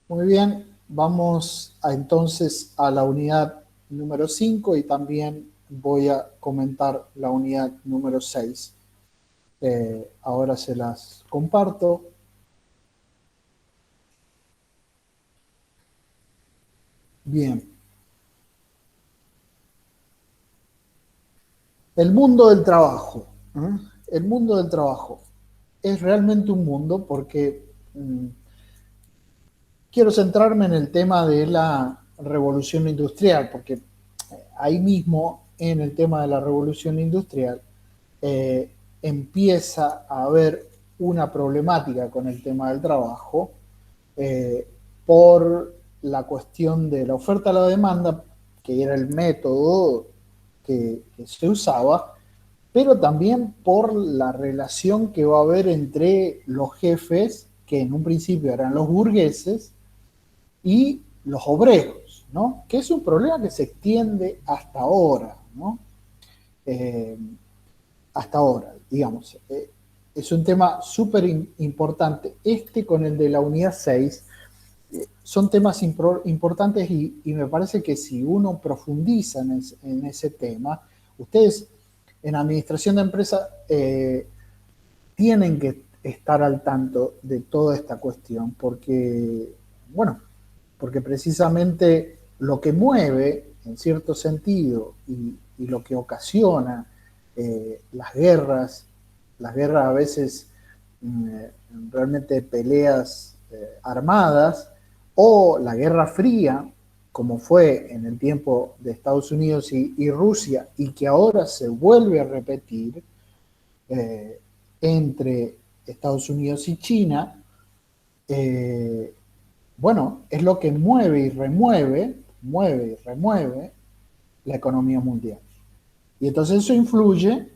Muy bien, vamos entonces a la unidad número 5 y también voy a comentar la unidad número 6. Ahora se las comparto. Bien, el mundo del trabajo. ¿Eh? El mundo del trabajo es realmente un mundo porque quiero centrarme en el tema de la revolución industrial, porque ahí mismo, en el tema de la revolución industrial, eh, empieza a haber una problemática con el tema del trabajo eh, por la cuestión de la oferta a la demanda, que era el método que se usaba, pero también por la relación que va a haber entre los jefes, que en un principio eran los burgueses, y los obreros, ¿no? Que es un problema que se extiende hasta ahora, ¿no? Eh, hasta ahora, digamos. Es un tema súper importante. Este con el de la unidad 6 son temas importantes y me parece que si uno profundiza en ese tema, ustedes en administración de empresa tienen que estar al tanto de toda esta cuestión porque, bueno, porque precisamente lo que mueve, en cierto sentido, y lo que ocasiona las guerras a veces realmente peleas armadas, o la Guerra Fría, como fue en el tiempo de Estados Unidos y Rusia, y que ahora se vuelve a repetir, eh, entre Estados Unidos y China, eh, bueno, es lo que mueve y remueve la economía mundial. Y entonces eso influye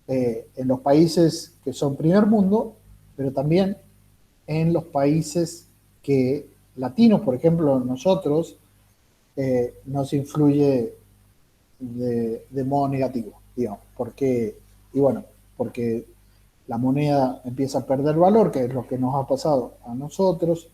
en los países que son primer mundo, pero también en los países que latinos, por ejemplo, nosotros, nos influye de modo negativo, digamos, porque, y bueno, porque la moneda empieza a perder valor, que es lo que nos ha pasado a nosotros,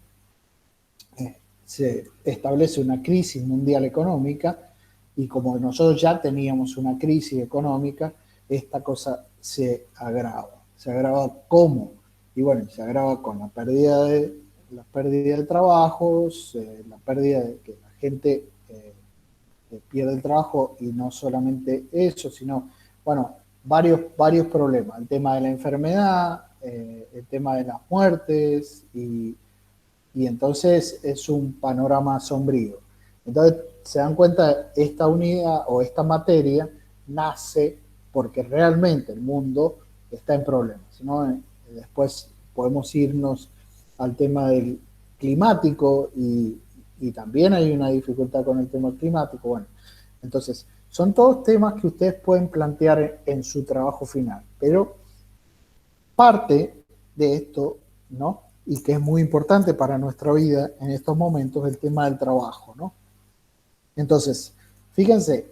se establece una crisis mundial económica y como nosotros ya teníamos una crisis económica, esta cosa se agrava. ¿Se agrava cómo? Y bueno, se agrava con la pérdida de trabajos, la pérdida de que la gente pierde el trabajo y no solamente eso, sino, bueno, varios problemas. El tema de la enfermedad, el tema de las muertes y entonces es un panorama sombrío. Entonces, se dan cuenta, esta unidad o esta materia nace porque realmente el mundo está en problemas, ¿no? Después podemos irnos al tema del climático y también hay una dificultad con el tema climático. Bueno, entonces, son todos temas que ustedes pueden plantear en su trabajo final, pero parte de esto, ¿no? Y que es muy importante para nuestra vida en estos momentos, el tema del trabajo, ¿no? Entonces, fíjense,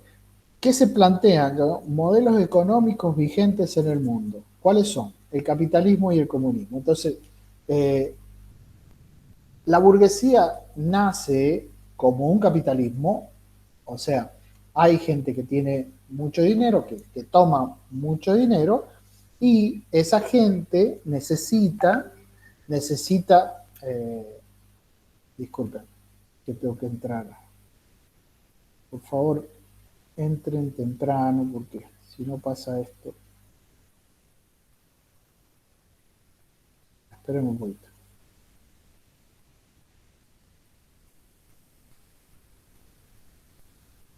¿qué se plantean los modelos económicos vigentes en el mundo? ¿Cuáles son? El capitalismo y el comunismo. Entonces, eh, la burguesía nace como un capitalismo, o sea, hay gente que tiene mucho dinero, que toma mucho dinero, y esa gente necesita, disculpen, que tengo que entrar. Por favor, entren temprano, porque si no pasa esto, esperen un poquito,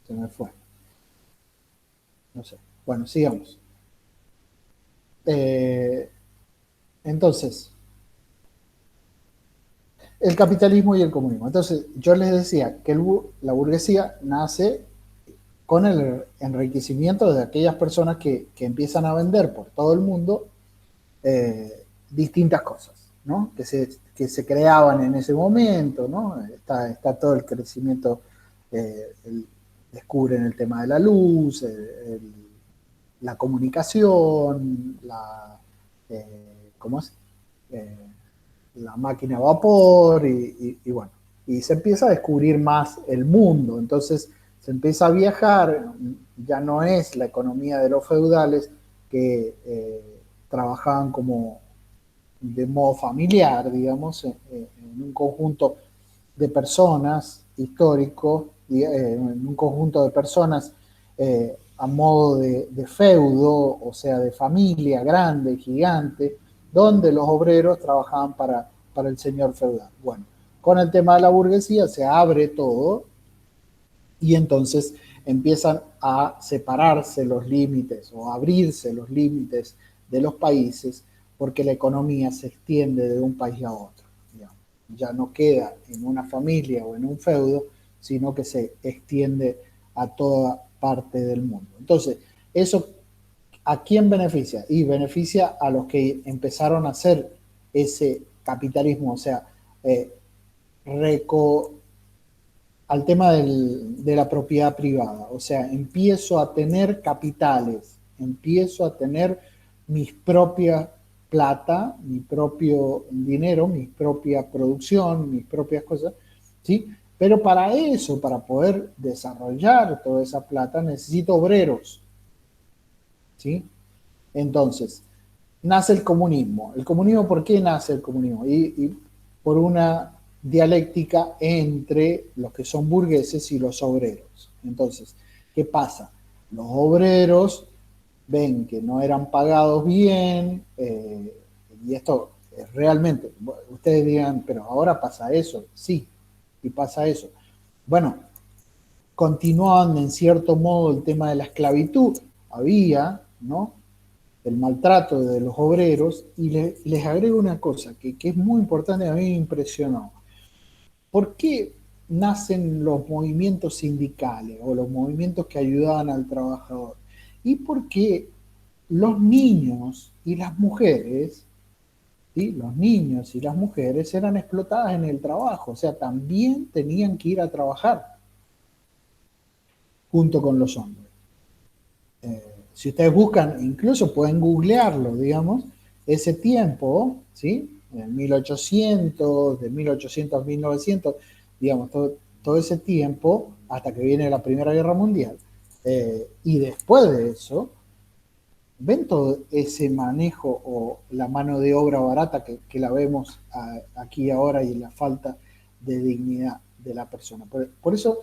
se me fue, no sé. Bueno, sigamos. Eh, entonces, el capitalismo y el comunismo. Entonces, yo les decía que la burguesía nace con el enriquecimiento de aquellas personas que empiezan a vender por todo el mundo distintas cosas, ¿no? Que se creaban en ese momento, ¿no? Está todo el crecimiento, descubren el tema de la luz, la comunicación, ¿cómo es? la máquina a vapor y bueno, y se empieza a descubrir más el mundo, entonces se empieza a viajar, ya no es la economía de los feudales que trabajaban como de modo familiar, digamos, en un conjunto de personas históricos, en un conjunto de personas a modo de feudo, o sea, de familia grande, gigante, donde los obreros trabajaban para el señor feudal. Bueno, con el tema de la burguesía se abre todo y entonces empiezan a separarse los límites o a abrirse los límites de los países porque la economía se extiende de un país a otro. Digamos. Ya no queda en una familia o en un feudo, sino que se extiende a toda parte del mundo. Entonces, eso ¿a quién beneficia? Y beneficia a los que empezaron a hacer ese capitalismo, o sea, eh, reco al tema de la propiedad privada. O sea, empiezo a tener capitales, empiezo a tener mis propias plata, mi propio dinero, mi propia producción, mis propias cosas, ¿sí? Pero para eso, para poder desarrollar toda esa plata, necesito obreros, ¿sí? Entonces, nace el comunismo. ¿El comunismo por qué nace el comunismo? Y por una dialéctica entre los que son burgueses y los obreros. Entonces, ¿qué pasa? Los obreros ven que no eran pagados bien, y esto es realmente, ustedes digan, pero ahora pasa eso, sí, y pasa eso. Bueno, continuaban en cierto modo el tema de la esclavitud, había, ¿no? El maltrato de los obreros, y les agrego una cosa que es muy importante, a mí me impresionó. ¿Por qué nacen los movimientos sindicales o los movimientos que ayudaban al trabajador? Y porque los niños y las mujeres, ¿sí? Los niños y las mujeres eran explotadas en el trabajo, o sea, también tenían que ir a trabajar junto con los hombres. Si ustedes buscan, incluso pueden googlearlo, digamos, ese tiempo, ¿sí? En 1800, de 1800 a 1900, digamos, todo ese tiempo, hasta que viene la Primera Guerra Mundial, y después de eso, ven todo ese manejo o la mano de obra barata que la vemos aquí ahora y la falta de dignidad de la persona. Por eso,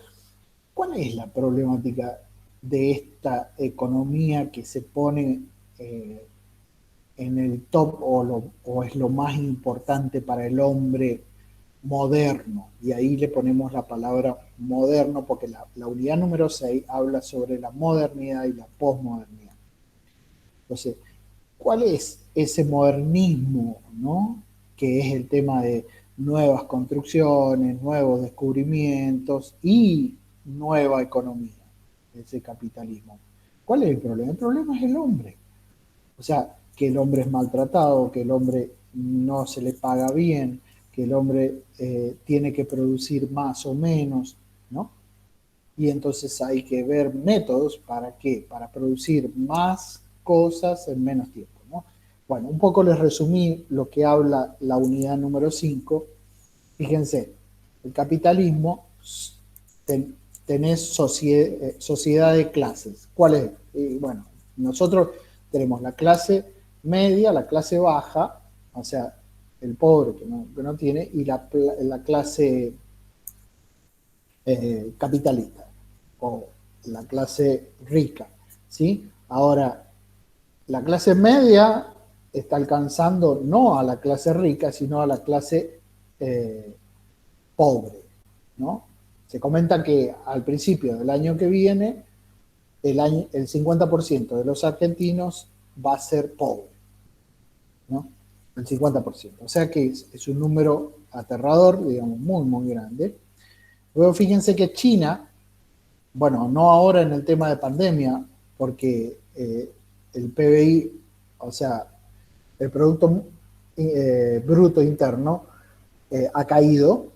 ¿cuál es la problemática de esta economía que se pone eh, en el top o es lo más importante para el hombre moderno? Y ahí le ponemos la palabra moderno porque la unidad número 6 habla sobre la modernidad y la posmodernidad. Entonces, ¿cuál es ese modernismo, ¿no? Que es el tema de nuevas construcciones, nuevos descubrimientos y nueva economía, ese capitalismo. ¿Cuál es el problema? El problema es el hombre. O sea, que el hombre es maltratado, que el hombre no se le paga bien, que el hombre tiene que producir más o menos, ¿no? Y entonces hay que ver métodos para qué, para producir más cosas en menos tiempo, ¿no? Bueno, un poco les resumí lo que habla la unidad número 5. Fíjense, el capitalismo, ten, tenés sociedad de clases. ¿Cuál es? Bueno, nosotros tenemos la clase media, la clase baja, o sea, el pobre que no tiene, y la clase capitalista o la clase rica, ¿sí? Ahora, la clase media está alcanzando no a la clase rica, sino a la clase eh, pobre, ¿no? Se comenta que al principio del año que viene, el 50% de los argentinos va a ser pobre, ¿no? El 50%. O sea que es un número aterrador, digamos, muy, muy grande. Luego fíjense que China, bueno, no ahora en el tema de pandemia, porque el PBI, o sea, el Producto Bruto Interno, ha caído,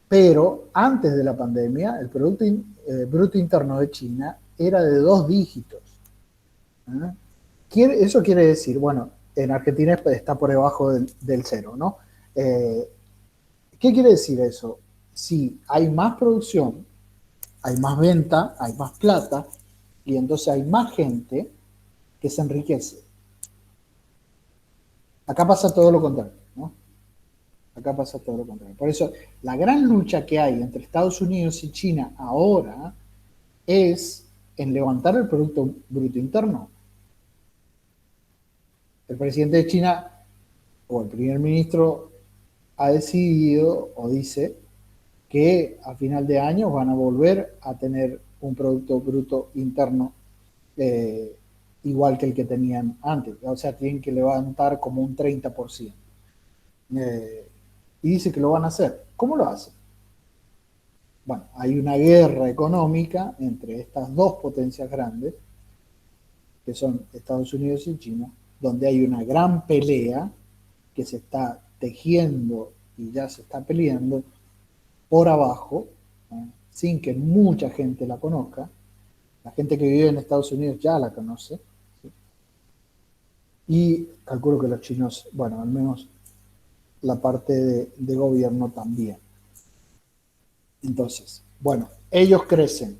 pero antes de la pandemia, el Producto Bruto Interno de China era de 2 dígitos. Eso quiere decir, bueno, en Argentina está por debajo del cero, ¿no? ¿Qué quiere decir eso? Si hay más producción, hay más venta, hay más plata, y entonces hay más gente que se enriquece. Acá pasa todo lo contrario, ¿no? Acá pasa todo lo contrario. Por eso, la gran lucha que hay entre Estados Unidos y China ahora es en levantar el Producto Bruto Interno. El presidente de China o el primer ministro ha decidido o dice que a final de año van a volver a tener un Producto Bruto Interno eh, igual que el que tenían antes. O sea, tienen que levantar como un 30%. Y dice que lo van a hacer. ¿Cómo lo hacen? Bueno, hay una guerra económica entre estas dos potencias grandes, que son Estados Unidos y China, donde hay una gran pelea que se está tejiendo y ya se está peleando por abajo, sin que mucha gente la conozca. La gente que vive en Estados Unidos ya la conoce. ¿Sí? Y calculo que los chinos, bueno, al menos la parte de gobierno también. Entonces, bueno, ellos crecen,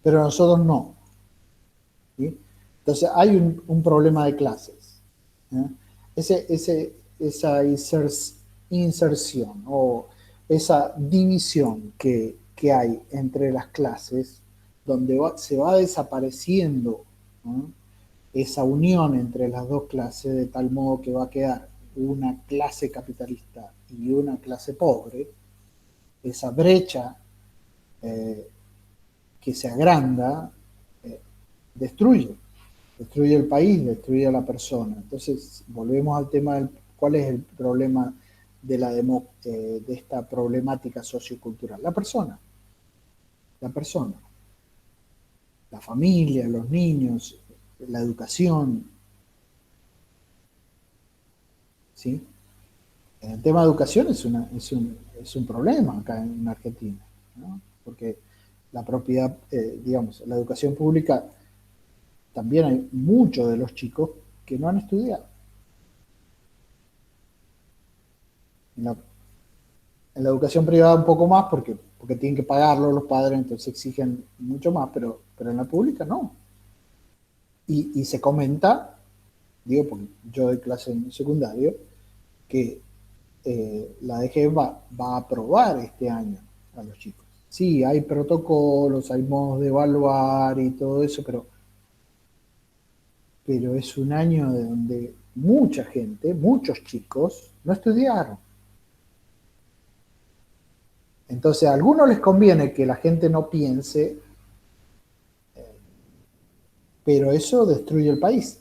pero nosotros no. ¿Sí? Entonces hay un problema de clases. ¿Eh? Esa inserción o esa división que hay entre las clases, donde se va desapareciendo, ¿no? Esa unión entre las dos clases, de tal modo que va a quedar una clase capitalista y una clase pobre, esa brecha eh, que se agranda, eh, destruye, destruye el país, destruye a la persona. Entonces, volvemos al tema del cuál es el problema de esta problemática sociocultural. La persona, la familia, los niños, la educación, ¿sí? El tema de educación es un problema acá en Argentina, ¿no? Porque la propiedad, digamos, la educación pública, también hay muchos de los chicos que no han estudiado. En la, en la educación privada un poco más porque tienen que pagarlo los padres, entonces exigen mucho más, pero en la pública no. Y se comenta, digo, porque yo doy clase en secundario, que la DG va a aprobar este año a los chicos. Sí, hay protocolos, hay modos de evaluar y todo eso, pero es un año de donde mucha gente, muchos chicos, no estudiaron. Entonces a algunos les conviene que la gente no piense, pero eso destruye el país.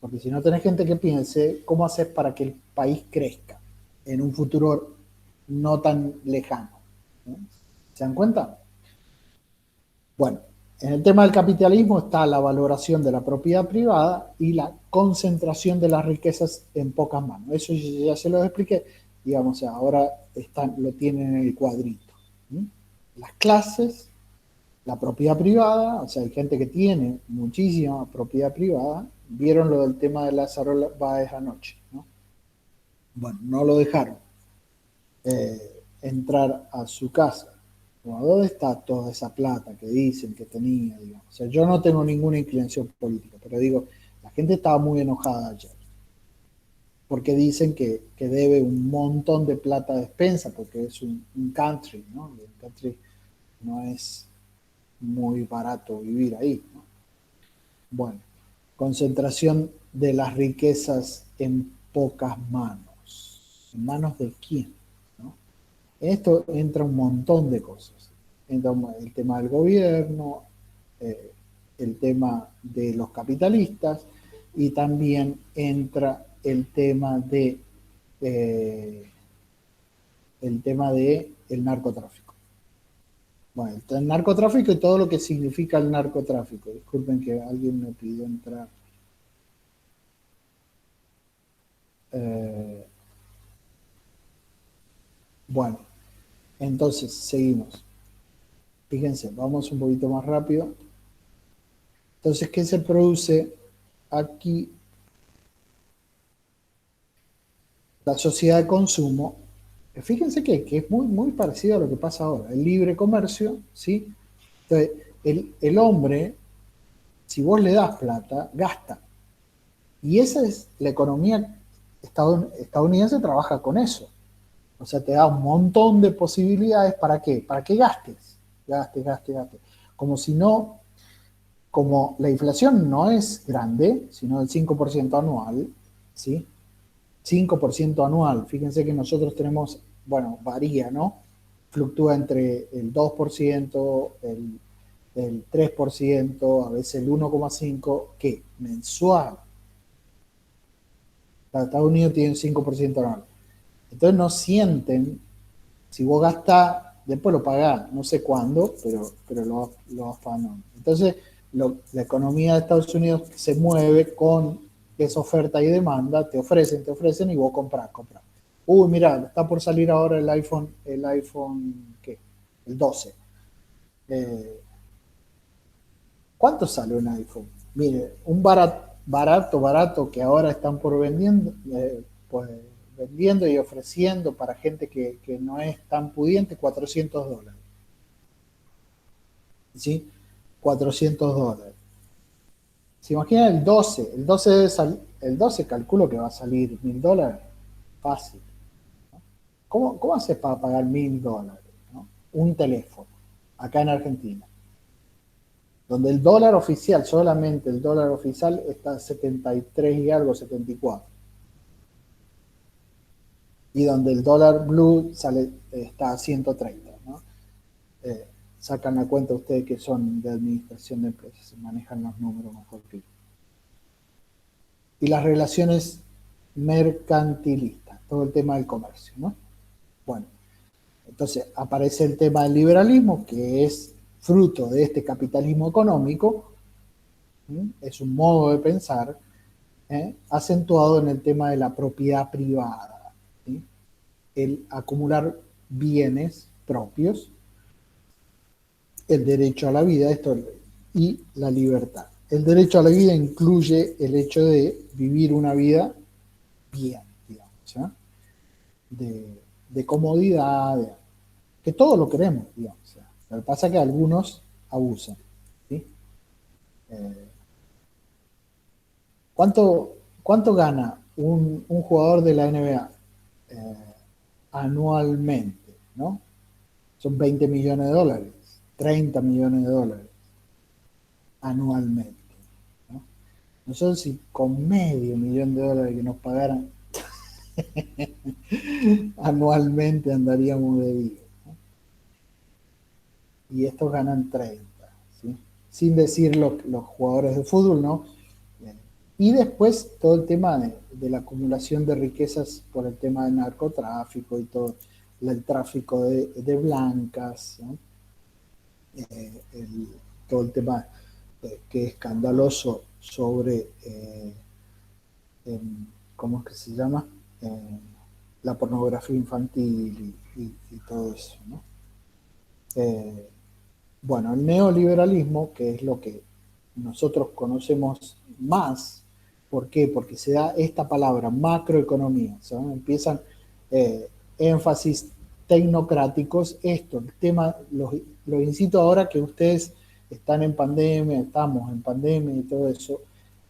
Porque si no tenés gente que piense, ¿cómo haces para que el país crezca en un futuro no tan lejano? ¿No? ¿Se dan cuenta? Bueno, en el tema del capitalismo está la valoración de la propiedad privada y la concentración de las riquezas en pocas manos. Eso ya se lo expliqué, digamos, ahora lo tienen en el cuadrito. ¿Sí? Las clases, la propiedad privada, o sea, hay gente que tiene muchísima propiedad privada. Vieron lo del tema de Lázaro Báez anoche, ¿no? Bueno, no lo dejaron entrar a su casa. Bueno, ¿dónde está toda esa plata que dicen que tenía? Digamos? O sea, yo no tengo ninguna inclinación política, pero digo, la gente estaba muy enojada ayer, porque dicen que debe un montón de plata a despensa, porque es un country, ¿no? El country no es muy barato vivir ahí, ¿no? Bueno, concentración de las riquezas en pocas manos. ¿En manos de quién? ¿No? En esto entra un montón de cosas. Entra el tema del gobierno, eh, el tema de los capitalistas y también entra eh, el tema de el narcotráfico. Bueno, el narcotráfico y todo lo que significa el narcotráfico. Disculpen que alguien me pidió entrar. Eh, bueno, entonces seguimos. Fíjense, vamos un poquito más rápido. Entonces, ¿qué se produce aquí? la sociedad de consumo, fíjense que es muy, muy parecido a lo que pasa ahora, el libre comercio, ¿sí? Entonces, el hombre, si vos le das plata, gasta. Y esa es la economía estadounidense, trabaja con eso. O sea, te da un montón de posibilidades. ¿Para qué? Para que gastes. Gastes, gastes, gastes. Como si no, como la inflación no es grande, sino del 5% anual, ¿sí? 5% anual. Fíjense que nosotros tenemos, bueno, varía, ¿no? Fluctúa entre el 2%, el 3%, a veces el 1,5%, ¿qué? Mensual. Estados Unidos tiene un 5% anual. Entonces no sienten, si vos gastás, después lo pagás, no sé cuándo, pero lo gastás. No. Entonces la economía de Estados Unidos se mueve con esa oferta y demanda, te ofrecen y vos comprás. Uy, mira, está por salir ahora el iPhone, ¿qué? El 12. ¿Cuánto sale un iPhone? Mire, un barato que ahora están por pues, vendiendo y ofreciendo para gente que no es tan pudiente, $400. ¿Sí? $400. ¿Se imagina el 12? El 12 calculo que va a salir $1000. Fácil. ¿Cómo haces para pagar $1000? ¿No? Un teléfono, acá en Argentina, donde el dólar oficial, solamente el dólar oficial, está a 73 y algo, 74. Y donde el dólar blue está a 130, ¿no? Eh, Sacan la cuenta ustedes que son de administración de empresas, se manejan los números mejor que yo. Y las relaciones mercantilistas, todo el tema del comercio, ¿no? Bueno, entonces aparece el tema del liberalismo, que es fruto de este capitalismo económico, ¿sí? Es un modo de pensar, acentuado en el tema de la propiedad privada, ¿sí? El acumular bienes propios, el derecho a la vida y la libertad. El derecho a la vida incluye el hecho de vivir una vida bien, digamos, ¿sí? de comodidad, que todos lo queremos, digamos. ¿Sí? Lo que pasa es que algunos abusan. ¿Sí? Eh, ¿Cuánto gana un jugador de la NBA anualmente? ¿No? Son 20 millones de dólares, 30 millones de dólares anualmente. ¿No? Nosotros si con medio millón de dólares que nos pagaran anualmente andaríamos de vida. ¿No? Y estos ganan 30, ¿sí? Sin decir los jugadores de fútbol, ¿no? Y después todo el tema de la acumulación de riquezas por el tema del narcotráfico y todo el tráfico de blancas, ¿no? El, todo el tema que es escandaloso sobre, ¿cómo es que se llama? Eh, la pornografía infantil y todo eso, ¿no? Eh, bueno, el neoliberalismo, que es lo que nosotros conocemos más, ¿por qué? Porque se da esta palabra, macroeconomía, ¿saben? Empiezan eh, énfasis tecnocráticos, esto, el tema, los incito ahora que ustedes están en pandemia, estamos en pandemia y todo eso,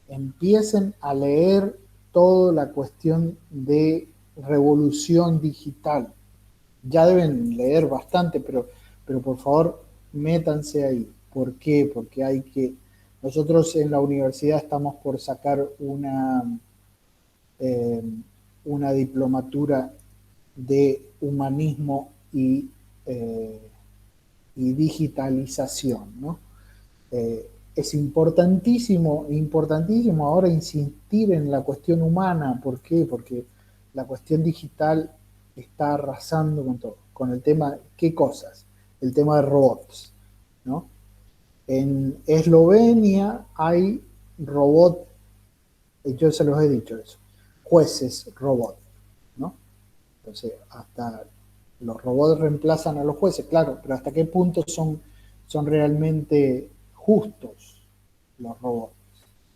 empiecen a leer toda la cuestión de revolución digital. Ya deben leer bastante, pero por favor métanse ahí. ¿Por qué? Porque nosotros en la universidad estamos por sacar eh, una diplomatura de humanismo y digitalización, ¿no? Es importantísimo, importantísimo ahora insistir en la cuestión humana. ¿Por qué? Porque la cuestión digital está arrasando con todo, con el tema, ¿qué cosas? El tema de robots, ¿no? En Eslovenia hay robots, yo se los he dicho eso, jueces robots, ¿no? Entonces, hasta los robots reemplazan a los jueces, claro, pero ¿hasta qué punto son realmente justos los robots?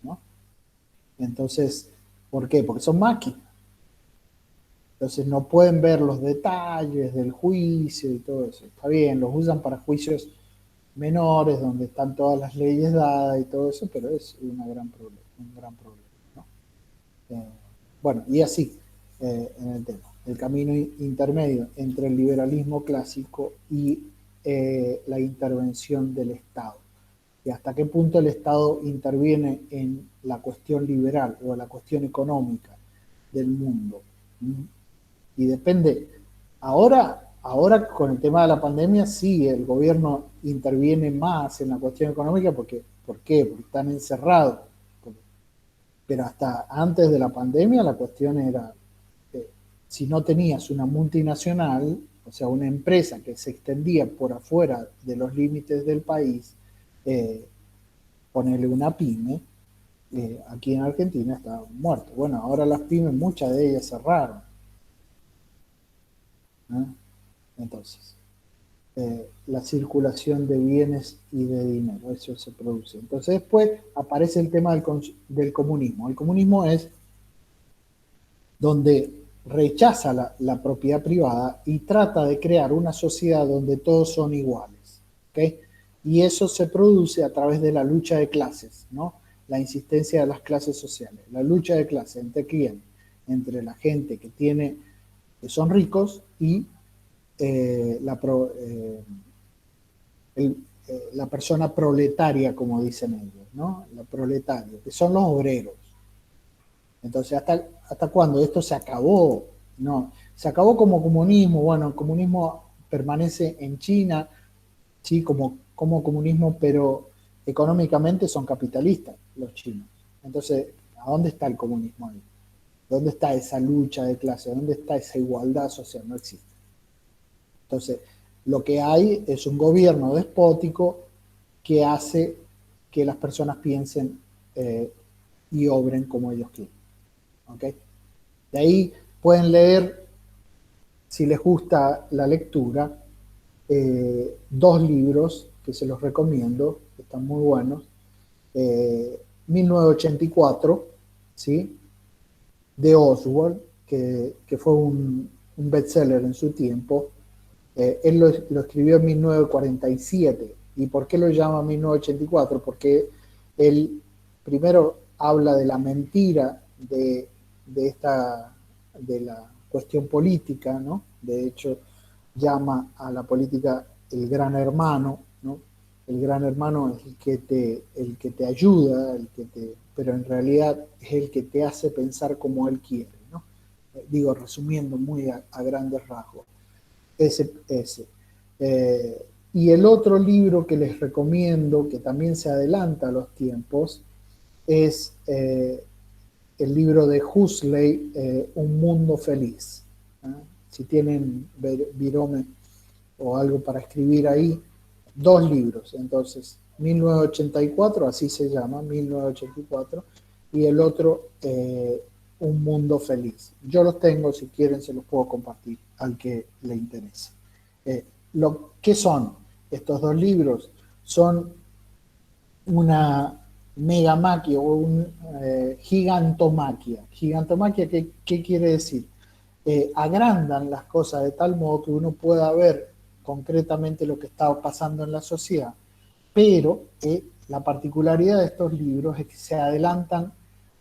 ¿No? Entonces, ¿por qué? Porque son máquinas. Entonces no pueden ver los detalles del juicio y todo eso. Está bien, los usan para juicios menores, donde están todas las leyes dadas y todo eso, pero es un gran problema, ¿no? Eh, bueno, y así, en el tema, el camino intermedio entre el liberalismo clásico y la intervención del Estado. Y hasta qué punto el Estado interviene en la cuestión liberal o la cuestión económica del mundo. ¿Mm? Y depende, ahora con el tema de la pandemia, sí, el gobierno interviene más en la cuestión económica porque, ¿por qué? Porque están encerrados. Pero hasta antes de la pandemia la cuestión era, eh, si no tenías una multinacional, o sea, una empresa que se extendía por afuera de los límites del país, eh, ponerle una pyme, aquí en Argentina estaba muerto. Bueno, ahora las pymes, muchas de ellas cerraron, ¿eh? Entonces, la circulación de bienes y de dinero, eso se produce. Entonces después aparece el tema del comunismo. El comunismo es donde rechaza la propiedad privada y trata de crear una sociedad donde todos son iguales. ¿Okay? Y eso se produce a través de la lucha de clases, ¿no? La insistencia de las clases sociales. La lucha de clases, ¿entre quién? Entre la gente que son ricos y el, la persona proletaria, como dicen ellos, ¿no? La proletaria, que son los obreros. Entonces, ¿hasta cuándo? Esto se acabó. No, se acabó como comunismo. Bueno, el comunismo permanece en China, sí, como comunismo, pero económicamente son capitalistas los chinos. Entonces, ¿a dónde está el comunismo ahí? ¿Dónde está esa lucha de clase? ¿Dónde está esa igualdad social? No existe. Entonces, lo que hay es un gobierno despótico que hace que las personas piensen y obren como ellos quieren. ¿Okay? De ahí pueden leer, si les gusta la lectura, dos libros que se los recomiendo, que están muy buenos. 1984, ¿sí? De Oswald, que fue un bestseller en su tiempo. Él lo escribió en 1947. ¿Y por qué lo llama 1984? Porque él primero habla de la mentira esta, de la cuestión política, ¿no? De hecho, llama a la política el gran hermano, ¿no? El gran hermano es el que te ayuda, pero en realidad es el que te hace pensar como él quiere, ¿no? Digo, resumiendo muy a grandes rasgos. Ese. Y el otro libro que les recomiendo, que también se adelanta a los tiempos, es el libro de Huxley, Un mundo feliz. ¿Eh? Si tienen virome o algo para escribir ahí, dos libros. Entonces, 1984, así se llama, 1984, y el otro, Un mundo feliz. Yo los tengo, si quieren se los puedo compartir al que le interese. ¿Qué son estos dos libros? Son una megamaquia o un gigantomaquia. Gigantomaquia, ¿qué quiere decir? Agrandan las cosas de tal modo que uno pueda ver concretamente lo que está pasando en la sociedad, pero la particularidad de estos libros es que se adelantan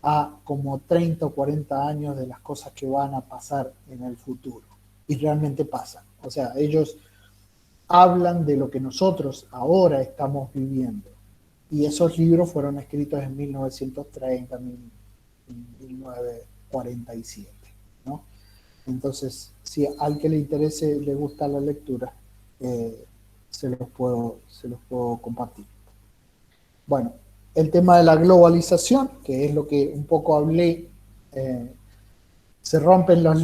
a como 30 o 40 años de las cosas que van a pasar en el futuro, y realmente pasan. O sea, ellos hablan de lo que nosotros ahora estamos viviendo. Y esos libros fueron escritos en 1930, 1947, ¿no? Entonces, si al que le interese, le gusta la lectura, eh, se los puedo compartir. Bueno, el tema de la globalización, que es lo que un poco hablé, eh, se rompen los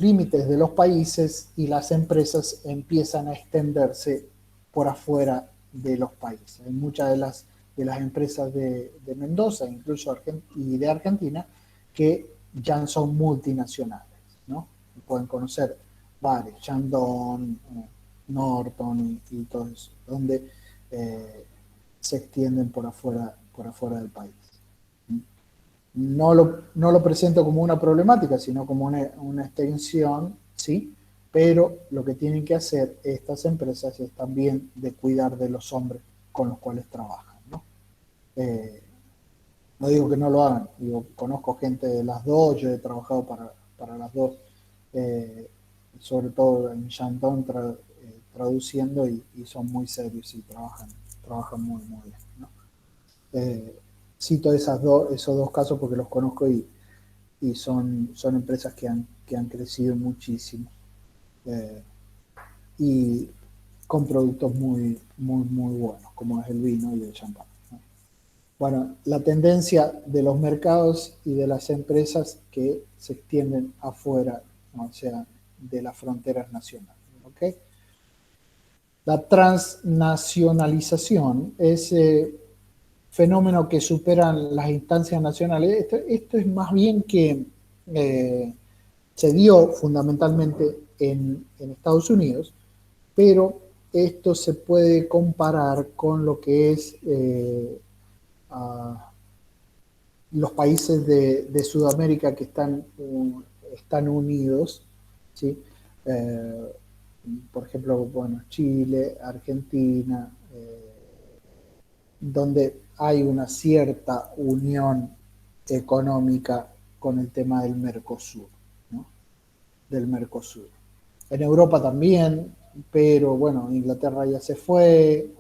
límites de los países y las empresas empiezan a extenderse por afuera de los países. Hay muchas de las empresas de Mendoza, incluso y de Argentina, que ya son multinacionales, ¿no? Pueden conocer varios, Shandong, Norton y todo eso, donde se extienden por afuera del país. no lo presento como una problemática, sino como una extensión, ¿sí? Pero lo que tienen que hacer estas empresas es también de cuidar de los hombres con los cuales trabajan, ¿no? Eh, no digo que no lo hagan, digo, conozco gente de las dos, yo he trabajado para las dos, eh, sobre todo en Shandong traduciendo y son muy serios y trabajan muy, muy bien, ¿no? Eh, cito esos dos casos porque los conozco y son empresas que han crecido muchísimo eh, y con productos muy, muy, muy buenos, como es el vino y el champán, ¿no? Bueno, la tendencia de los mercados y de las empresas que se extienden afuera, ¿no? O sea, de las fronteras nacionales, ¿ok? La transnacionalización es fenómeno que superan las instancias nacionales. Esto es más bien que eh, se dio fundamentalmente en Estados Unidos, pero esto se puede comparar con lo que es los países de Sudamérica que están unidos, ¿sí? Eh, por ejemplo, bueno, Chile, Argentina, donde hay una cierta unión económica con el tema del Mercosur, ¿no? Del Mercosur. En Europa también, pero bueno, Inglaterra ya se fue,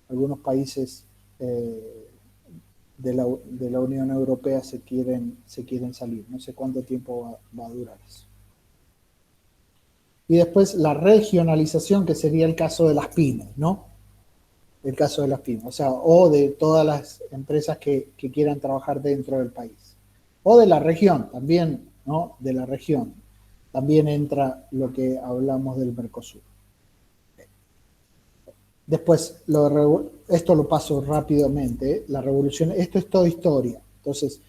algunos países eh, de la Unión Europea se quieren salir. No sé cuánto tiempo va a durar eso. Y después la regionalización, que sería el caso de las pymes, ¿no? El caso de las pymes, o sea, o de todas las empresas que quieran trabajar dentro del país. O de la región, también, ¿no? De la región. También entra lo que hablamos del Mercosur. Después, esto lo paso rápidamente, la revolución, esto es toda historia. Entonces,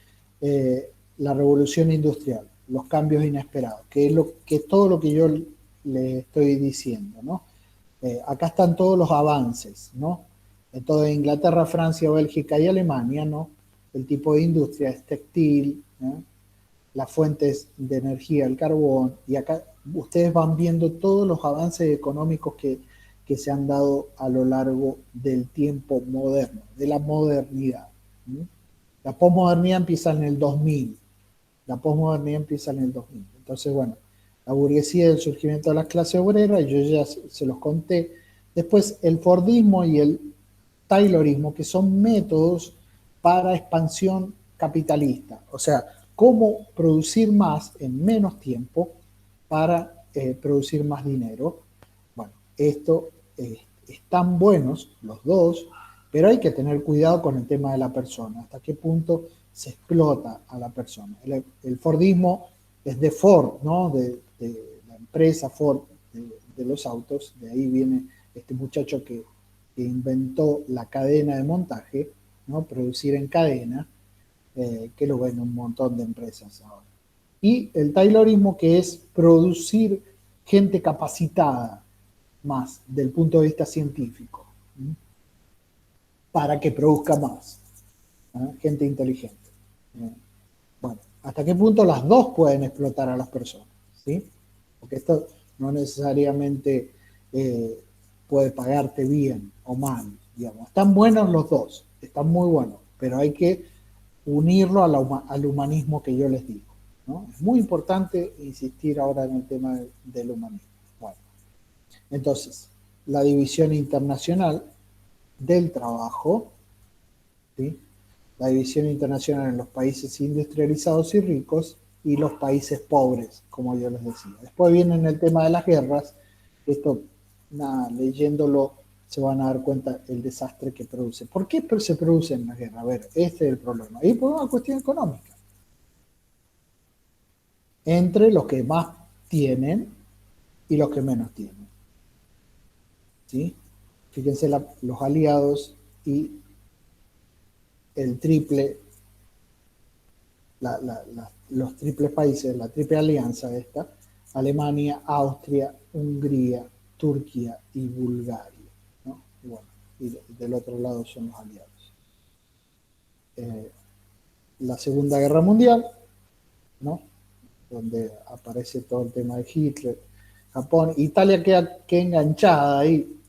la revolución industrial, los cambios inesperados, que es todo lo que yo le estoy diciendo, ¿no? Acá están todos los avances, ¿no? En toda Inglaterra, Francia, Bélgica y Alemania, ¿no? El tipo de industria es textil, ¿no? Las fuentes de energía, el carbón, y acá ustedes van viendo todos los avances económicos que se han dado a lo largo del tiempo moderno, de la modernidad. ¿Sí? La posmodernidad empieza en el 2000, la posmodernidad empieza en el 2000. Entonces, bueno, la burguesía y el surgimiento de las clases obreras, yo ya se los conté. Después, el Fordismo y el Taylorismo, que son métodos para expansión capitalista. O sea, cómo producir más en menos tiempo para producir más dinero. Bueno, esto están buenos los dos, pero hay que tener cuidado con el tema de la persona, hasta qué punto se explota a la persona. El Fordismo es de Ford, ¿no? De la empresa Ford de los autos, de ahí viene este muchacho que inventó la cadena de montaje, ¿no? Producir en cadena, que lo ven un montón de empresas ahora. Y el Taylorismo, que es producir gente capacitada más del punto de vista científico, ¿sí? Para que produzca más, ¿no? Gente inteligente. Bueno, ¿hasta qué punto las dos pueden explotar a las personas? ¿Sí? Porque esto no necesariamente eh, puede pagarte bien o mal, digamos. Están buenos los dos, están muy buenos, pero hay que unirlo al humanismo que yo les digo, ¿no? Es muy importante insistir ahora en el tema del humanismo. Bueno, entonces, la división internacional del trabajo, ¿sí? La división internacional en los países industrializados y ricos y los países pobres, como yo les decía. Después viene el tema de las guerras. Esto, nada, leyéndolo se van a dar cuenta el desastre que produce. ¿Por qué se producen las guerras? A ver, este es el problema. Y por una cuestión económica. Entre los que más tienen y los que menos tienen. ¿Sí? Fíjense los aliados y el triple los triples países, la triple alianza esta, Alemania, Austria, Hungría, Turquía y Bulgaria, ¿no? Y bueno, y del otro lado son los aliados. Eh, la Segunda Guerra Mundial, ¿no? Donde aparece todo el tema de Hitler, Japón. Italia queda enganchada ahí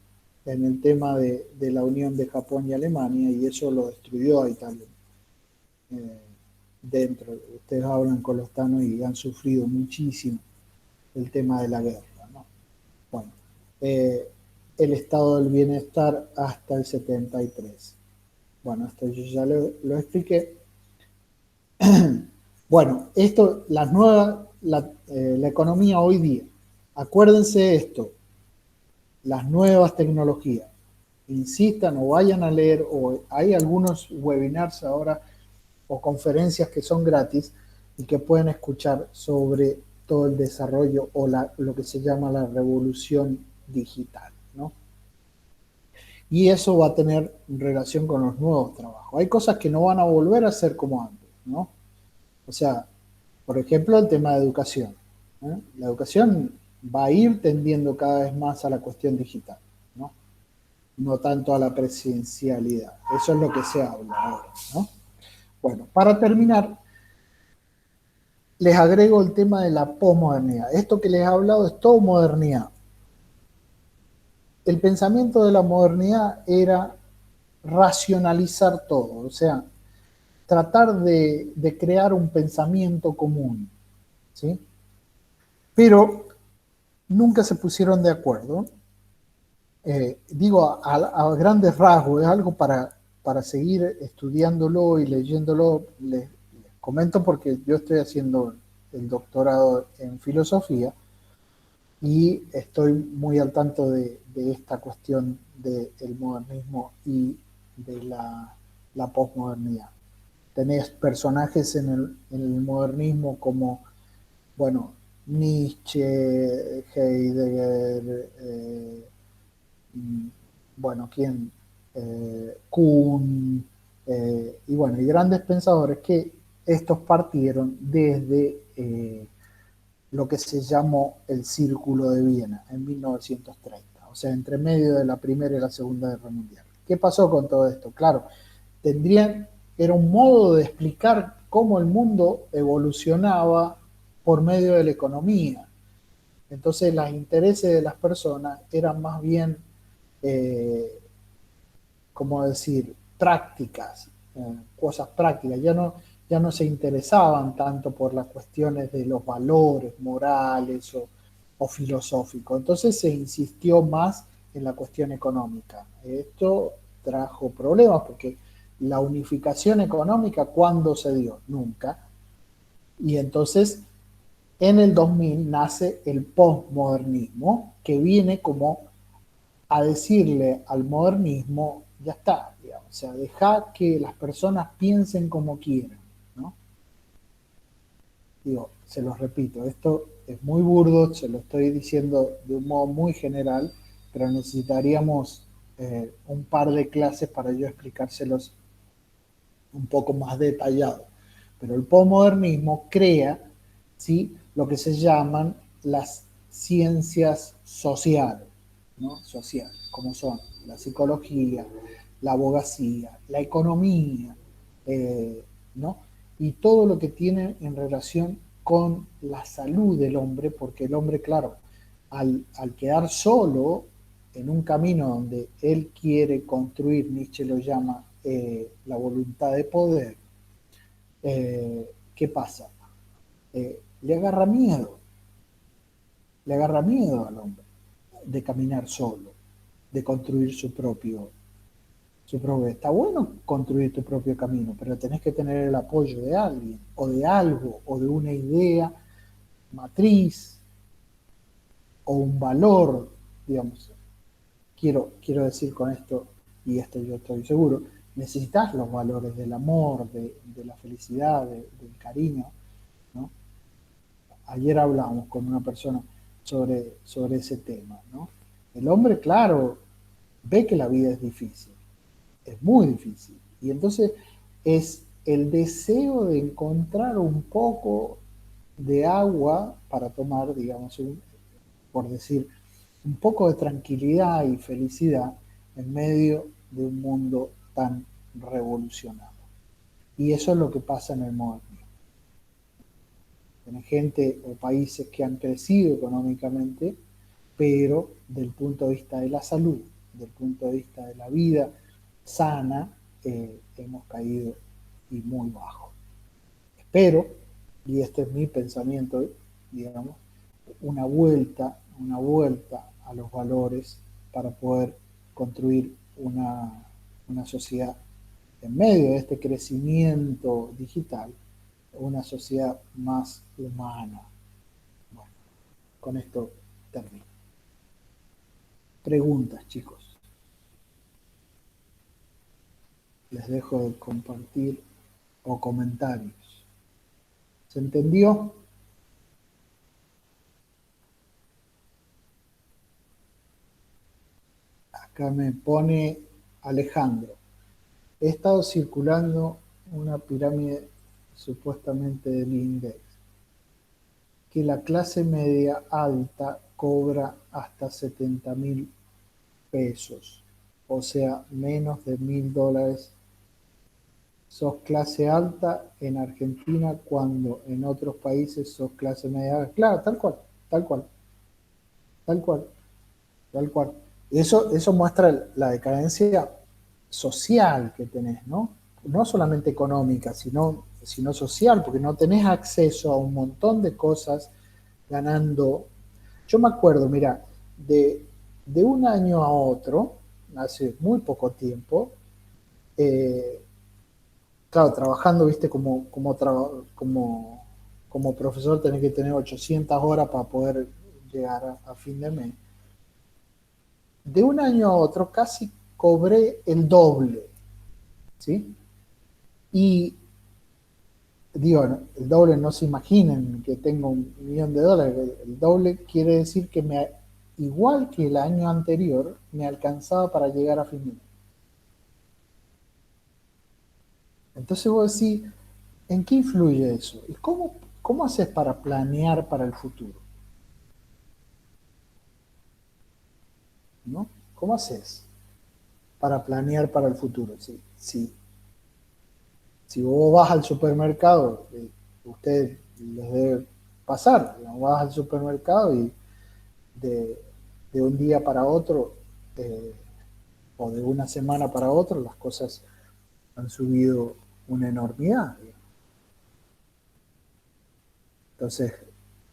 en el tema de la unión de Japón y Alemania, y eso lo destruyó a Italia. Dentro, ustedes hablan con los tanos y han sufrido muchísimo el tema de la guerra, ¿no? Bueno, el estado del bienestar hasta el 73. Bueno, esto yo ya lo expliqué. Bueno, esto, la economía hoy día, acuérdense esto, las nuevas tecnologías, insistan o vayan a leer, o hay algunos webinars ahora o conferencias que son gratis y que pueden escuchar sobre todo el desarrollo o lo que se llama la revolución digital, ¿no? Y eso va a tener relación con los nuevos trabajos. Hay cosas que no van a volver a ser como antes, ¿no? O sea, por ejemplo, el tema de educación, ¿eh? La educación va a ir tendiendo cada vez más a la cuestión digital, ¿no? No tanto a la presencialidad. Eso es lo que se habla ahora, ¿no? Bueno, para terminar, les agrego el tema de la posmodernidad. Esto que les he hablado es todo modernidad. El pensamiento de la modernidad era racionalizar todo, o sea, tratar de crear un pensamiento común, ¿sí? Pero nunca se pusieron de acuerdo. Digo, a grandes rasgos, es algo para seguir estudiándolo y leyéndolo. Les comento porque yo estoy haciendo el doctorado en filosofía y estoy muy al tanto de esta cuestión del modernismo y de la posmodernidad. Tenés personajes en el modernismo como, bueno, Nietzsche, Heidegger, bueno, ¿quién? Kuhn, y bueno, y grandes pensadores que estos partieron desde lo que se llamó el Círculo de Viena en 1930, o sea, entre medio de la Primera y la Segunda Guerra Mundial. ¿Qué pasó con todo esto? Claro, era un modo de explicar cómo el mundo evolucionaba por medio de la economía. Entonces, los intereses de las personas eran más bien, eh, como decir, prácticas, cosas prácticas. Ya no se interesaban tanto por las cuestiones de los valores morales o filosóficos. Entonces se insistió más en la cuestión económica. Esto trajo problemas porque la unificación económica, ¿cuándo se dio? Nunca. Y entonces en el 2000 nace el postmodernismo, que viene como a decirle al modernismo, ya está, digamos, o sea, deja que las personas piensen como quieran, ¿no? Digo, se los repito, esto es muy burdo, se lo estoy diciendo de un modo muy general, pero necesitaríamos un par de clases para yo explicárselos un poco más detallado. Pero el posmodernismo crea, ¿sí?, lo que se llaman las ciencias sociales, ¿no? Sociales, como son la psicología, la abogacía, la economía, ¿no? Y todo lo que tiene en relación con la salud del hombre, porque el hombre, claro, al quedar solo en un camino donde él quiere construir, Nietzsche lo llama la voluntad de poder, ¿qué pasa? Le agarra miedo al hombre de caminar solo, de construir su propio. Está bueno construir tu propio camino, pero tenés que tener el apoyo de alguien, o de algo, o de una idea matriz, o un valor, digamos. Quiero decir con esto, y esto yo estoy seguro, necesitas los valores del amor, de la felicidad, del cariño, ¿no? Ayer hablábamos con una persona sobre ese tema, ¿no? El hombre, claro, ve que la vida es difícil, es muy difícil, y entonces es el deseo de encontrar un poco de agua para tomar, digamos, por decir, un poco de tranquilidad y felicidad en medio de un mundo tan revolucionado. Y eso es lo que pasa en el modernismo. Tiene gente o países que han crecido económicamente, pero del punto de vista de la salud, del punto de vista de la vida sana, hemos caído y muy bajo. Espero, y este es mi pensamiento, digamos, una vuelta a los valores para poder construir una sociedad en medio de este crecimiento digital, una sociedad más humana. Bueno, con esto termino. Preguntas, chicos. Les dejo de compartir o comentarios. ¿Se entendió? Acá me pone Alejandro. He estado circulando una pirámide supuestamente del index, que la clase media alta cobra hasta 70.000 pesos, o sea, menos de $1.000. Sos clase alta en Argentina cuando en otros países sos clase media alta. Claro, tal cual, tal cual, tal cual, tal cual. Eso muestra la decadencia social que tenés, ¿no? No solamente económica, sino social, porque no tenés acceso a un montón de cosas ganando. Yo me acuerdo, mira, de un año a otro, hace muy poco tiempo, eh, claro, trabajando, viste, como profesor tenés que tener 800 horas para poder llegar a fin de mes. De un año a otro casi cobré el doble, ¿sí? Y digo, el doble no se imaginen que tengo $1.000.000, el doble quiere decir que igual que el año anterior, me alcanzaba para llegar a fin de mes. Entonces vos decís, ¿en qué influye eso? ¿Y cómo haces para planear para el futuro? ¿No? ¿Cómo haces para planear para el futuro? Si vos vas al supermercado, ustedes les debe pasar, digamos, vas al supermercado y de, de un día para otro eh, o de una semana para otra las cosas han subido una enormidad. Digamos. Entonces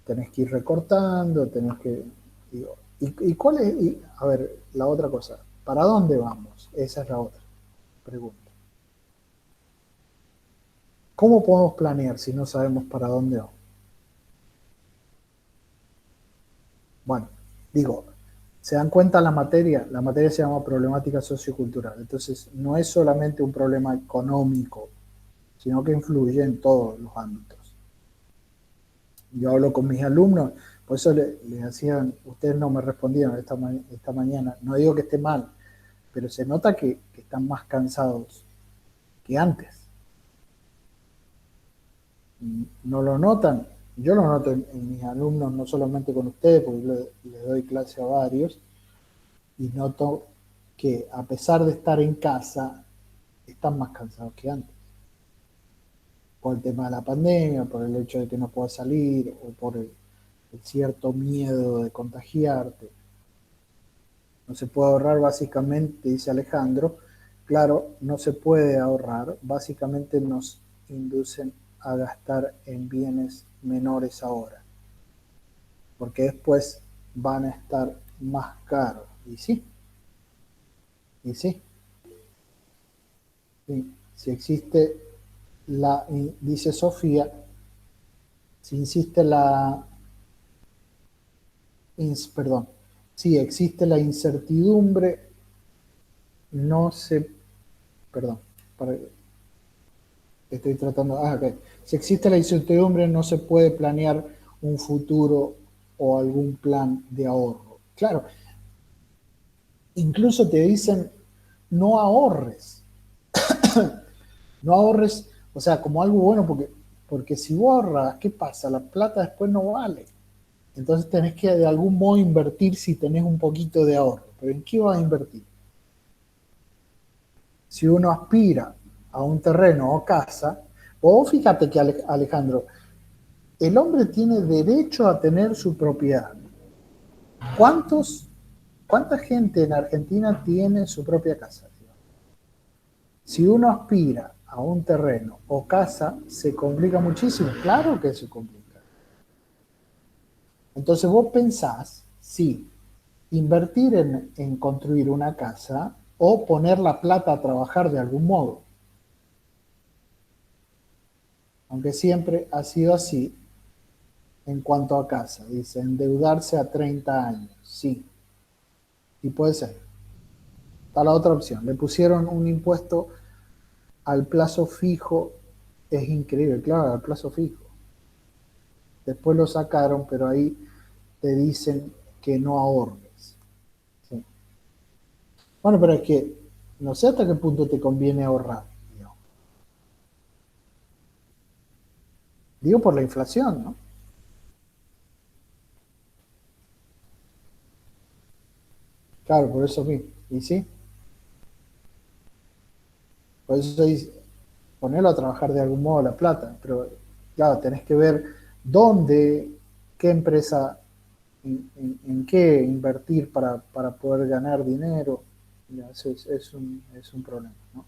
tenés que ir recortando, tenés que... Digo, ¿y cuál es? A ver, la otra cosa, ¿para dónde vamos? Esa es la otra pregunta. ¿Cómo podemos planear si no sabemos para dónde vamos? Bueno, digo, ¿se dan cuenta la materia? La materia se llama problemática sociocultural. Entonces, no es solamente un problema económico, sino que influye en todos los ámbitos. Yo hablo con mis alumnos, por eso les hacían, ustedes no me respondieron esta mañana, no digo que esté mal, pero se nota que están más cansados que antes. No lo notan, yo lo noto en mis alumnos, no solamente con ustedes, porque le doy clase a varios, y noto que a pesar de estar en casa, están más cansados que antes. Por el tema de la pandemia, por el hecho de que no puedas salir, o por el cierto miedo de contagiarte. No se puede ahorrar básicamente, dice Alejandro. Claro, no se puede ahorrar. Básicamente nos inducen a gastar en bienes menores ahora, porque después van a estar más caros. Y sí, y sí. Sí. Si existe dice Sofía, si insiste perdón, si existe la incertidumbre, no se, perdón, para, estoy tratando, ok. Si existe la incertidumbre, no se puede planear un futuro o algún plan de ahorro. Claro, incluso te dicen, no ahorres, no ahorres, o sea, como algo bueno, porque si vos ahorras, ¿qué pasa? La plata después no vale. Entonces tenés que de algún modo invertir si tenés un poquito de ahorro. ¿Pero en qué vas a invertir? Si uno aspira a un terreno o casa, o fíjate que Alejandro, el hombre tiene derecho a tener su propiedad. ¿Cuánta gente en Argentina tiene su propia casa? Si uno aspira a un terreno o casa, se complica muchísimo. Claro que se complica. Entonces vos pensás, sí, invertir en construir una casa o poner la plata a trabajar de algún modo. Aunque siempre ha sido así en cuanto a casa. Dice, endeudarse a 30 años. Sí, y puede ser. Está la otra opción. Le pusieron un impuesto al plazo fijo. Es increíble, claro, al plazo fijo. Después lo sacaron, pero ahí te dicen que no ahorres. ¿Sí? Bueno, pero es que no sé hasta qué punto te conviene ahorrar. Digo por la inflación, ¿no? Claro, por eso mismo. Y sí, por eso dice, ponerlo a trabajar de algún modo la plata, pero claro, tenés que ver dónde, qué empresa, en qué invertir para poder ganar dinero. Ya, eso es un problema, ¿no?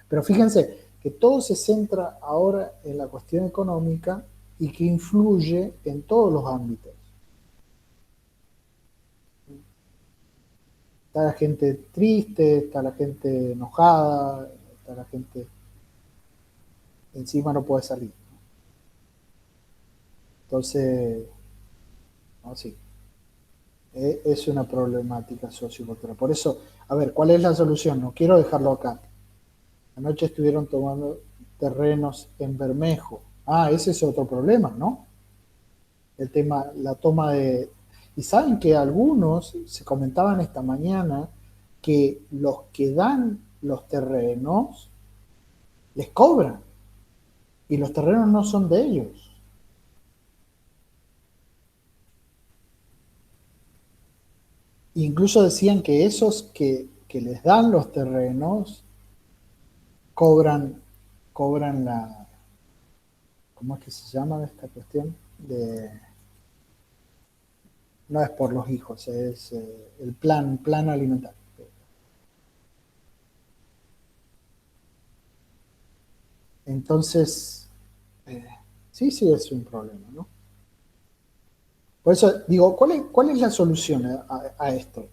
Pero fíjense que todo se centra ahora en la cuestión económica y que influye en todos los ámbitos. Está la gente triste, está la gente enojada, está la gente encima no puede salir. Entonces, no, sí, es una problemática sociocultural. Por eso, a ver, ¿cuál es la solución? No quiero dejarlo acá. Anoche estuvieron tomando terrenos en Bermejo. Ah, ese es otro problema, ¿no? El tema, la toma de... Y saben que algunos, se comentaban esta mañana, que los que dan los terrenos les cobran y los terrenos no son de ellos. Incluso decían que esos que les dan los terrenos cobran la, ¿cómo es que se llama esta cuestión? No es por los hijos, es el plan alimentario. Entonces, eh, sí, sí es un problema, ¿no? Por eso digo, ¿cuál es la solución a esto?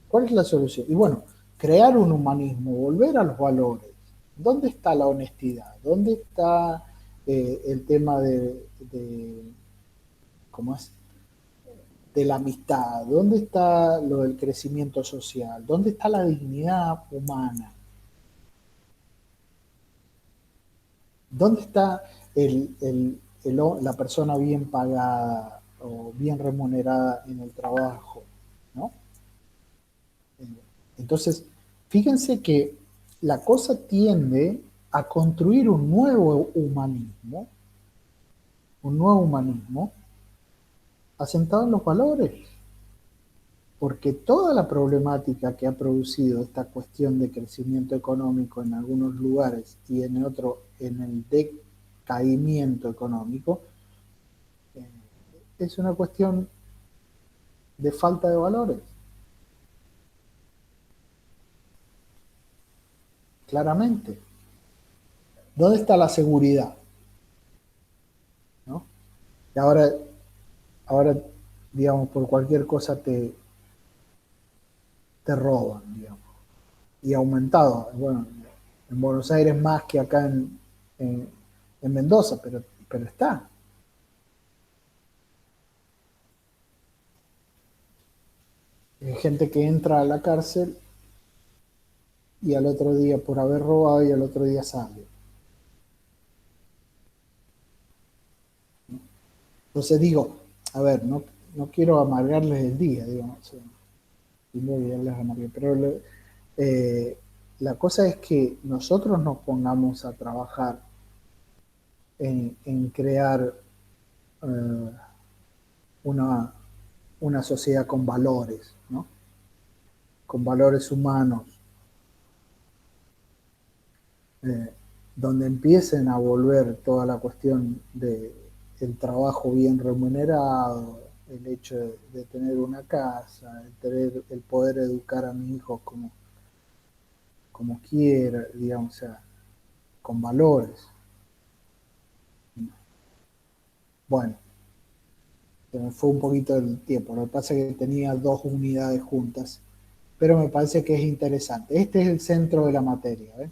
¿Cuál es la solución? Y bueno, crear un humanismo, volver a los valores. ¿Dónde está la honestidad? ¿Dónde está el tema ¿cómo es? De la amistad? ¿Dónde está lo del crecimiento social? ¿Dónde está la dignidad humana? ¿Dónde está la persona bien pagada o bien remunerada en el trabajo? ¿No? Entonces, fíjense que la cosa tiende a construir un nuevo humanismo asentado en los valores, porque toda la problemática que ha producido esta cuestión de crecimiento económico en algunos lugares y en otro en el decaimiento económico, eh, es una cuestión de falta de valores, claramente. ¿Dónde está la seguridad? ¿No? Y ahora, digamos, por cualquier cosa te roban, digamos. Y aumentado. Bueno, en Buenos Aires más que acá en, en Mendoza, pero está. Hay gente que entra a la cárcel y al otro día por haber robado y al otro día sale. Entonces digo, a ver, no quiero amargarles el día, digamos, y no les amargué, pero la cosa es que nosotros nos pongamos a trabajar en crear eh, una, una sociedad con valores, ¿no? Con valores humanos. donde empiecen a volver toda la cuestión de el trabajo bien remunerado, el hecho de tener una casa, el poder educar a mis hijos como quiera, digamos, o sea, con valores. Bueno, se me fue un poquito el tiempo, lo que pasa es que tenía dos unidades juntas, pero me parece que es interesante. Este es el centro de la materia, ¿eh?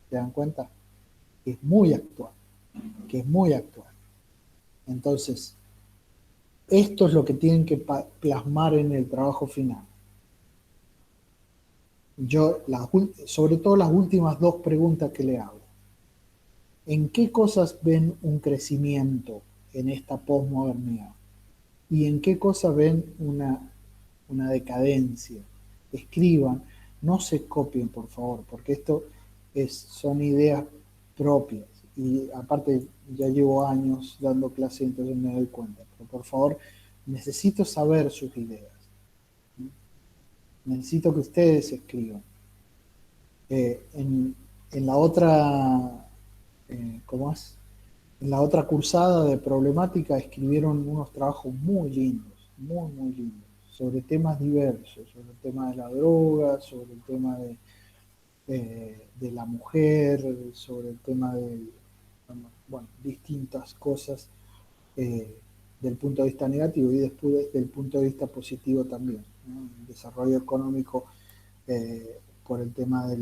¿Se dan cuenta? Que es muy actual, que es muy actual. Entonces, esto es lo que tienen que plasmar en el trabajo final. Yo, sobre todo las últimas dos preguntas que le hago. ¿En qué cosas ven un crecimiento en esta posmodernidad? ¿Y en qué cosas ven una decadencia? Escriban, no se copien, por favor, porque esto son ideas propias. Y aparte, ya llevo años dando clases, entonces me doy cuenta. Pero por favor, necesito saber sus ideas. Necesito que ustedes escriban. En la otra, ¿cómo es? En la otra cursada de problemática escribieron unos trabajos muy lindos, muy, muy lindos, sobre temas diversos, sobre el tema de la droga, sobre el tema de la mujer, sobre el tema de, bueno, distintas cosas del punto de vista negativo y después desde el punto de vista positivo también, ¿no? El desarrollo económico por el tema de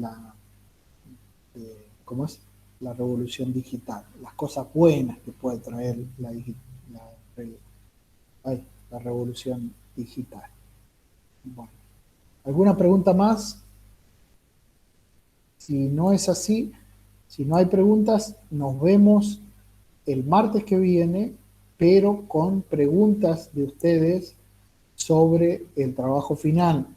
¿cómo es? La revolución digital, las cosas buenas que puede traer ay, la revolución digital. Bueno, ¿alguna pregunta más? Si no es así, si no hay preguntas, nos vemos el martes que viene, pero con preguntas de ustedes sobre el trabajo final.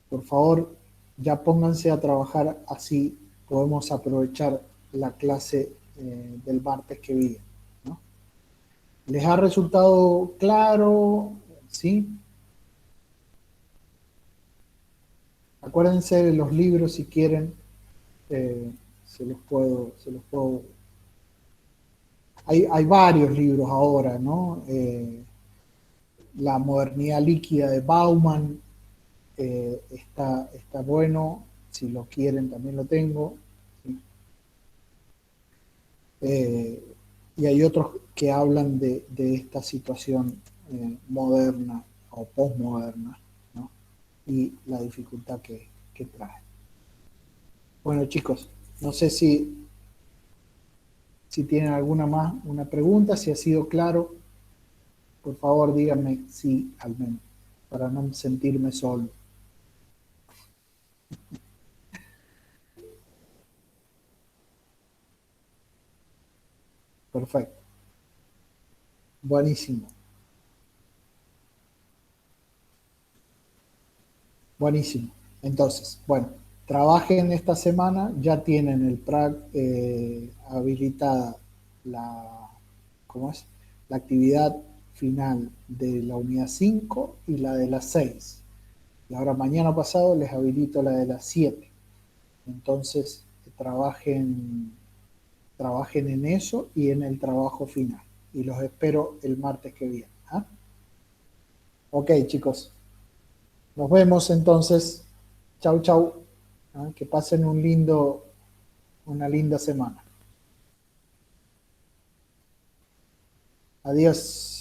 Por favor, ya pónganse a trabajar, así podemos aprovechar la clase del martes que viene, ¿no? ¿Les ha resultado claro? ¿Sí? Acuérdense de los libros si quieren, eh, se los puedo. Hay varios libros ahora, ¿no? La modernidad líquida de Bauman está bueno, si lo quieren también lo tengo. ¿Sí? Eh, y hay otros que hablan de esta situación moderna o posmoderna, ¿no? Y la dificultad que trae. Bueno, chicos, no sé si tienen alguna más, una pregunta, si ha sido claro, por favor díganme sí al menos, para no sentirme solo. Perfecto, buenísimo, buenísimo. Entonces, bueno, trabajen esta semana, ya tienen el PRAC habilitada la, ¿cómo es? La actividad final de la unidad 5 y la de las 6. Y ahora mañana pasado les habilito la de las 7. Entonces, trabajen en eso y en el trabajo final. Y los espero el martes que viene. ¿Ah? Ok, chicos. Nos vemos entonces. Chau, chau. ¿Ah? Que pasen una linda semana. Adiós.